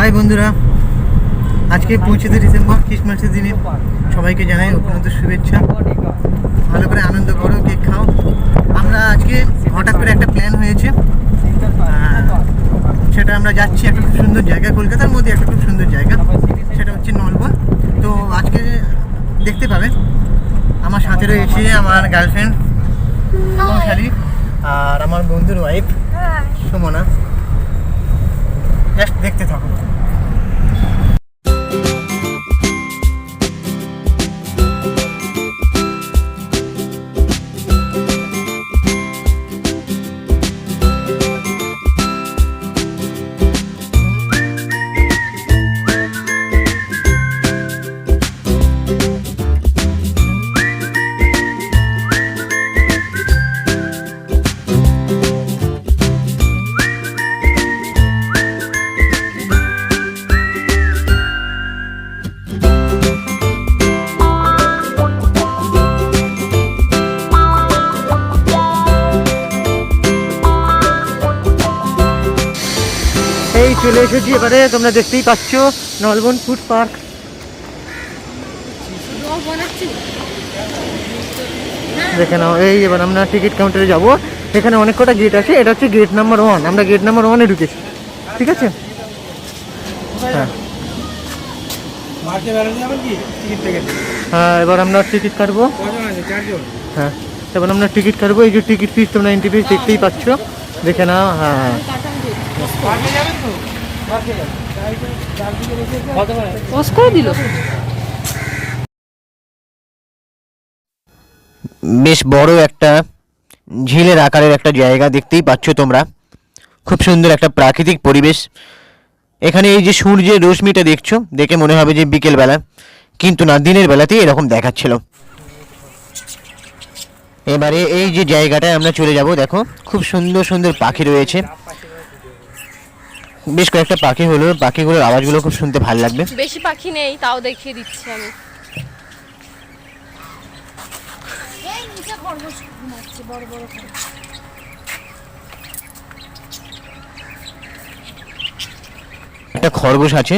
High বন্ধুরা, আজকে 25 December ক্রিসমাসের দিনে সবাইকে জানাই অত্যন্ত শুভেচ্ছা। ভালো করে আনন্দ করো, কেক খাও। আমরা আজকে হঠাৎ করে একটা প্ল্যান হয়েছে, সেটা আমরা যাচ্ছি একটা খুব সুন্দর জায়গা, কলকাতার মধ্যে একটা খুব সুন্দর জায়গা, সেটা হচ্ছে নলবন। তো আজকে দেখতে পাবেন আমার সাথে রয়েছে আমার গার্লফ্রেন্ড কৌশালী আর আমার বন্ধুর ওয়াইফ সুমনা। জাস্ট দেখতে থাকুন। এই চলে এসেছি, এবারে তোমরা দেখতেই পাচ্ছ নলবন ফুড পার্ক। দেখে নাও, এই এবার আমরা টিকিট কাউন্টারে যাব। এখানে অনেক কটা গেট আছে, এটা হচ্ছে গেট নাম্বার 1। আমরা গেট নাম্বার 1-এ ঢুকেছি, ঠিক আছে? হ্যাঁ হ্যাঁ, এবার আমরা টিকিট কাটবো। হ্যাঁ, এবার আমরা টিকিট কাটবো। এই যে টিকিট ফিস তোমরা এন্ট্রি ফিস দেখতেই পাচ্ছ, দেখে নাও। হ্যাঁ বেশ বড় একটা ঝিলের আকারের একটা জায়গা দেখতেই পাচ্ছ তোমরা। খুব সুন্দর একটা প্রাকৃতিক পরিবেশ এখানে। এই যে সূর্যের রশ্মিটা দেখছো, দেখে মনে হবে যে বিকেল বেলা, কিন্তু না, দিনের বেলাতেই এরকম দেখাচ্ছিল। এবারে এই যে জায়গাটায় আমরা চলে যাব, দেখো খুব সুন্দর সুন্দর পাখি রয়েছে। বেশ কয়েকটা পাখি হলো, পাখিগুলোর আওয়াজগুলো খুব শুনতে ভালো লাগবে। বেশি পাখি নেই, তাও দেখিয়ে দিচ্ছি আমি। একটা খরগোশ আছে,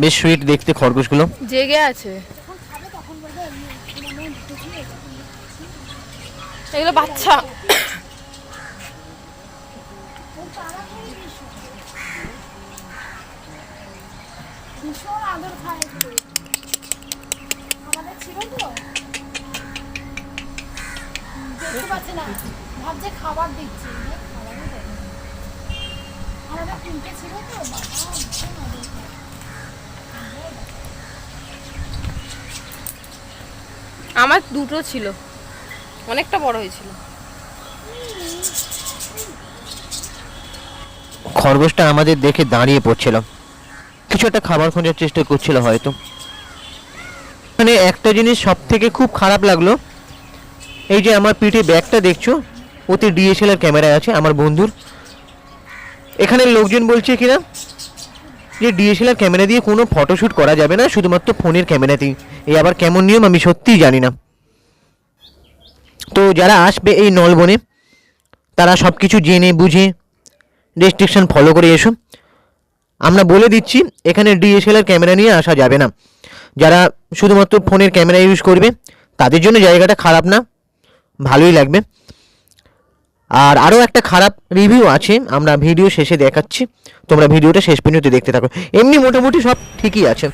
বেশ সুইট দেখতে খরগোশগুলো, জেগে আছে। এগুলো বাচ্চা। খাবার দিচ্ছি, ছিল তো। আমার দুটো ছিল, অনেকটা বড় হয়েছিল। খরগোশটা আমাদের দেখে দাঁড়িয়ে পড়ছিল, কিছু একটা খাবার খোঁজার চেষ্টা করছিল হয়তো। মানে একটা জিনিস সব থেকে খুব খারাপ লাগলো, এই যে আমার পিঠে ব্যাগটা দেখছো, ওতে ডিএসএলআর ক্যামেরা আছে আমার বন্ধুর। এখানে লোকজন বলছে কিনা যে ডিএসএলআর ক্যামেরা দিয়ে কোনো ফটোশ্যুট করা যাবে না, শুধুমাত্র ফোনের ক্যামেরাতেই। এই আবার কেমন নিয়ম আমি সত্যিই জানি না। তো যারা আসবে এই নলবনে, তারা সব কিছু জেনে বুঝে রেস্ট্রিকশন ফলো করে এসো। আমরা বলে দিচ্ছি, এখানে ডিএসএলআর ক্যামেরা নিয়ে আসা যাবে না। যারা শুধুমাত্র ফোনের ক্যামেরা ইউজ করবে তাদের জন্য জায়গাটা খারাপ না, ভালোই লাগবে। আর আরও একটা খারাপ রিভিউ আছে, আমরা ভিডিও শেষে দেখাচ্ছি, তোমরা ভিডিওটা শেষ পর্যন্ত দেখতে থাকো। এমনি মোটামুটি সব ঠিকই আছে।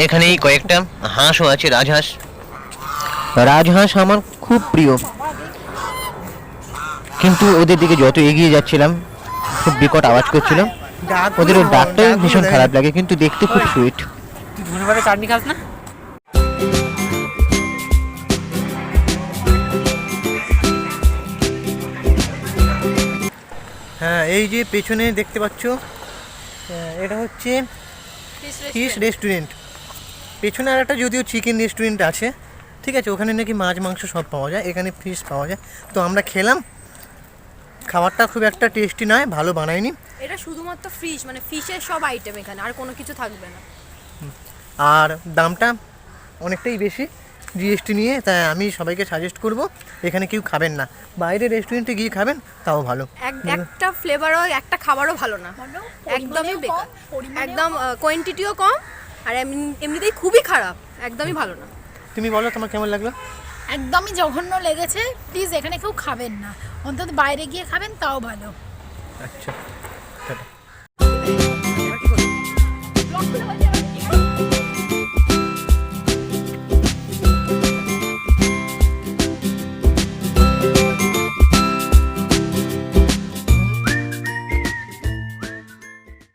এখানেই কয়েকটা হাঁসও আছে, রাজহাঁস। রাজহাঁস আমার খুব প্রিয়, কিন্তু ওদের দিকে যত এগিয়ে যাচ্ছিলাম খুব বিকট আওয়াজ করছিল। ওদের ডাকটা ভীষণ খারাপ লাগে, কিন্তু দেখতে খুব সুইট। তুই ধনেপাতা চাটনি খাস না? হ্যাঁ, এই যে পেছনে দেখতে পাচ্ছ, এটা হচ্ছে ফিশ রেস্টুরেন্ট। পেছনে আর একটা যদিও চিকেন রেস্টুরেন্ট আছে, ঠিক আছে, ওখানে নাকি মাছ মাংস সব পাওয়া যায়, এখানে ফিশ পাওয়া যায়। তো আমরা খেলাম, খাবারটা খুব একটা টেস্টি নয়, ভালো বানায়নি। এটা শুধুমাত্র ফিশ, মানে ফিশের সব আইটেম এখানে, আর কোনো কিছু থাকবে না। আর দামটা অনেকটাই বেশি জিএসটি নিয়ে, তাই আমি সবাইকে সাজেস্ট করব এখানে কেউ খাবেন না, বাইরে রেস্টুরেন্টে গিয়ে খাবেন তাও ভালো। একটা ফ্লেভারও, একটা খাবারও ভালো না, একদমই বেকার, একদম কোয়ান্টিটিও কম, আর এমনিতেই খুবই খারাপ, একদমই ভালো না। তুমি বলো তোমার কেমন লাগলো? একদমই জঘন্য লেগেছে। প্লিজ এখানে কেউ খাবেন না, অন্তত বাইরে গিয়ে খাবেন তাও ভালো। আচ্ছা, টাটা। ব্লগ খুলে বলতে